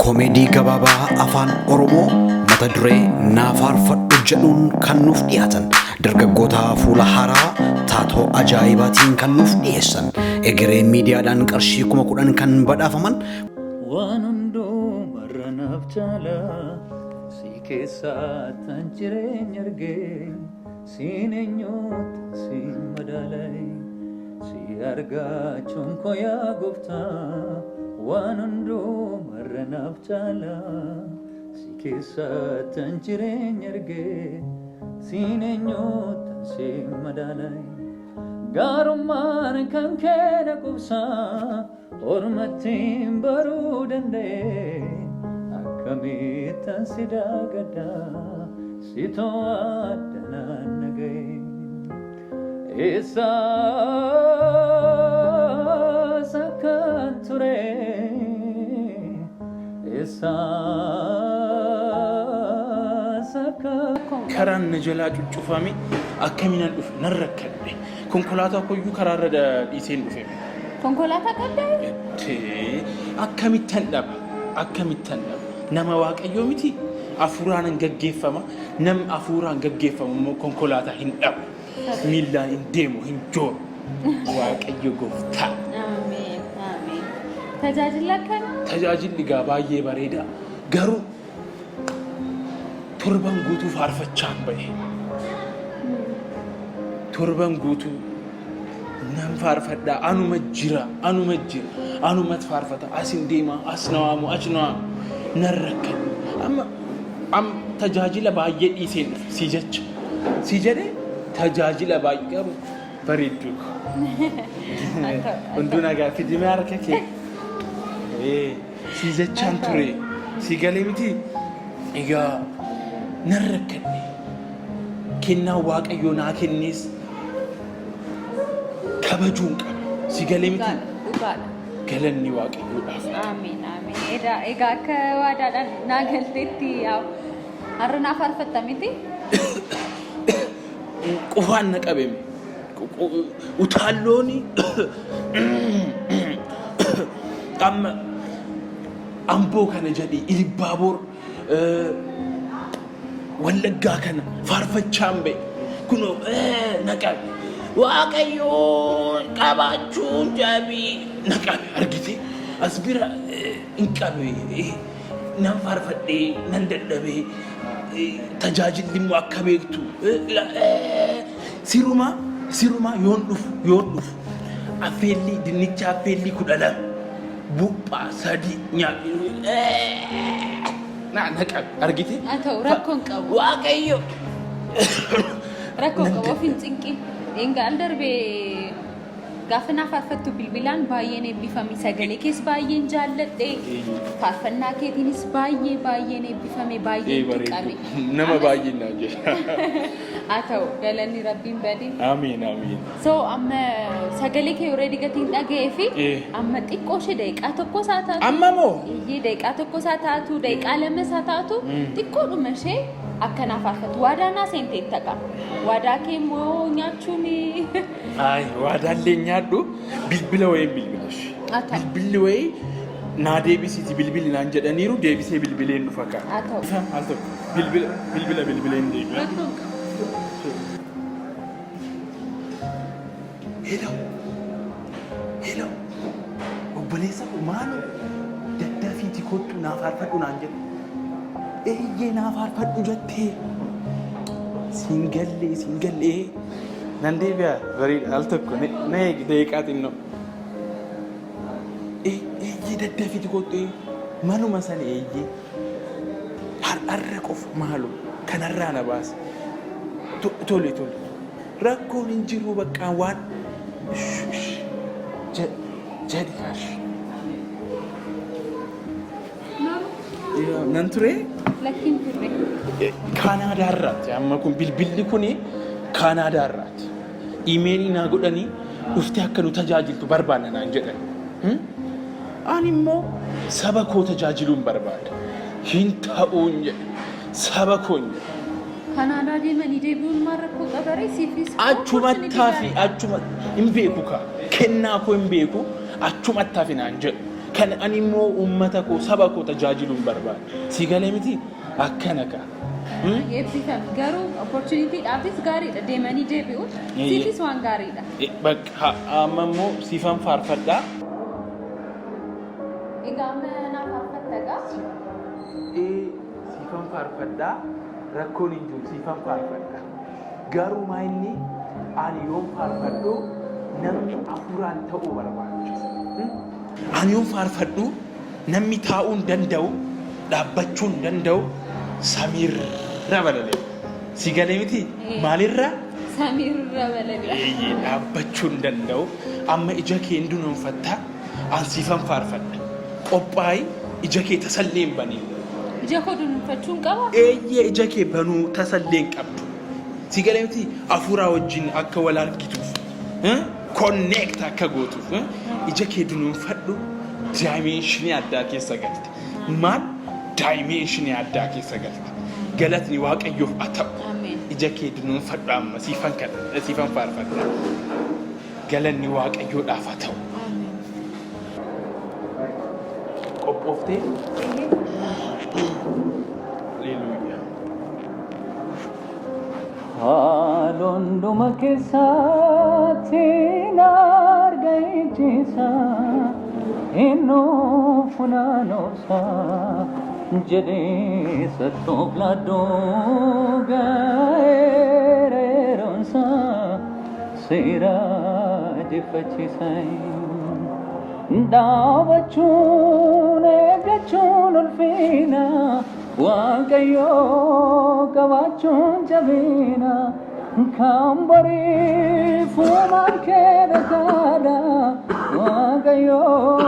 Koomedii gabaabaa afaan Oromoo mata duree naafaarfadhu jedhuun kan nuuf dhiyaatan dargaggoota fuula haaraa taatoo ajaa'ibaatiin kan nuuf dhiyeessan egeree miidiyaadhaan qarshii 10,000 kan badhaafaman waan hundumarra naaf jaala si keessaa tan jireenya argee siin eenyuutti si madaalay si argaachuun koo yaa gooftaa waan hundumarra naaf jaala si keessaa tan jireenya argee siin eenyuutti si madaalay gaarummaan kan keena qubsaa ormattiin baruu danda'e akkamittan si daagada si to'addanaan nagaye eessaas akkan ture eessaas akkan karaan na jalaa cuccufame akkaminan dhufe nan rakkadhe konkolaataa koyyuu karaarra dhiiseen dhufe konkolaataa qabdaa akkamittan dhaba nama waaqayyoo miti afuuraan gaggeeffama nam afuuraan gaggeeffamu immoo konkolaataa hin dhabu miillaan hin deemu hin jooru waaqayyo gooftaa Ameen. Tajaajila kana tajaajilli gaa baay'ee bareeda garuu torban guutuu faarfachaan ba'e torban guutuu nan faarfadha anuma jira anumat faarfata asin deema as nawaamu achi nawaamu nan rakkan amma tajaajila baay'ee dhiiseen si jecha si jedhe tajaajila baay'ee garuu bareedduu hunduu nagaa fidimee harka kee si jechaan ture si galee miti egaa nan rakkadhe kennaa waaqayyoo naa kennees kabajuun qaba si galee miti galanni waaqayyoodhaaf Ameen. Egaa akka waadaadhaan naa galteetti har'a naaf faarfatta miti? qufaan na qabeme utaallooni amma amboo kana jedhee ilbaaboor wallaggaa kana faarfachaan ba'e kunoo na qabe waaqayyoon qabaachuun jaabii na qabe argite as bira hin qabe nan faarfadhee nan dadhabee tajaajilli immoo akka beektu sirumaa yoon dhufu affeelli dinnicha affeelli 12 buphaa 3 nyaadhu na qabe argite Haa ta'u rakkoon qabu. waaqayyo Rakkoon qabu ofiin cinqii. Egaa darbee gaafa naaf faarfattu bilbilaan baay'een eebbifame sagalee kees baay'een jaalladhe faarfannaa keetiinis baay'een eebbifame baay'een tuqame. nama baay'ee naa jedha Haa ta'u galanni rabbiin badin. amiin So amma sagalee kee already gatiin dhaga'ee fi amma xiqqoo ishee daqiiqaa tokko isaa taatu. amma moo Iyyee daqiiqaa tokko isaa taatu daqiiqaa lama isaa taatu xiqqoodhuma ishee akka naaf faarfattu waadaa naa seentee taqa. Waadaa kee immoo nyaachuun ay waadaallee nyaadhu bilbila wayiin bilbilash Haa ta'u. bilbilli wayii naa deebisiiti bilbili naan jedhaniiru deebisee bilbileen dhufa kaa Haa ta'u. al tokko bilbileen deebi'a Rakkoon qabu. Hello. Obboleessa maaloo daddafiiti kottu naaf faarfadhu naan jedhe. Eeyyee naaf faarfadhu jettee. Siin gallee. Nan deebi'a bareeda al tokko na eegi daqiiqaa xinnoo. Eeyyee daddafiiti kottu manuma sana eeyyee. Har'a qofa maaloo kanarraa na baase. Tole. Rakkoon hin jiru bakka waan jadi kash nan ture Lakkiin turre. Kaanaadaa irraati amma kun bilbilli kun Kaanaadaa irraati iimeelii naa godhanii dhuftee akka nu tajaajiltu barbaanna naan jedhan ani immoo saba koo tajaajiluun barbaada hin ta'uun jedhe saba koon jedhe Kanaadaa deemanii deebi'uun maal rakkoo qabaree siifis. achumatti hin beeku kaa kennaa koo hin beeku achumatti naan jedhu kan ani immoo uummata koo saba koo tajaajiluun barbaada si galee miti akkana ka eebbifame garuu opportunitiidhaafis gaariidha deemanii deebi'uun siifis waan gaariidha. Bakka amma immoo siifan faarfadhaa. Egaa mana faarfattagaa? Siifan faarfadhaa rakkoon hin jiru siifan faarfadhaa. Garuu maa inni ani yoon faarfadhu namni afuraan ta'uu barbaachisa. Ani yoon faarfadhu namni taa'uu danda'u dhaabbachuu danda'u samiirra balali'a. Si galee miti maalirra? Samiirra balali'a. Dhaabbachuu danda'u amma ija kee hin dunuunfattaa an siifan faarfadha. Qophaayi ija kee tasallee hin banii. Ija koo dunuunfachuun qaba? Ija kee banuu tasallee hin qabdu. Si galee miti afuuraa wajjin akka wal argituuf connect akka gootuuf ija kee dunuunfadhu dimensionii addaa keessa galti. Maal dimensionii addaa keessa galti. Galatni waaqayyoof haa ta'u. Ija kee dunuunfadhu amma siifan faarfadha. Galanni waaqayyoodhaaf haa ta'u. Qophooftee? Haleluuyaa. Haalonduma keessatti narga ijjiisa innoo funaanoosa jedhee sattoof laaddoo gaa'eereeroonsa seera jeffachiisan dhaabachuun eeggachuun ulfina waaqayyoo qabaachuun jabina kan bariifumaan kee dhagaadha waaqayyoo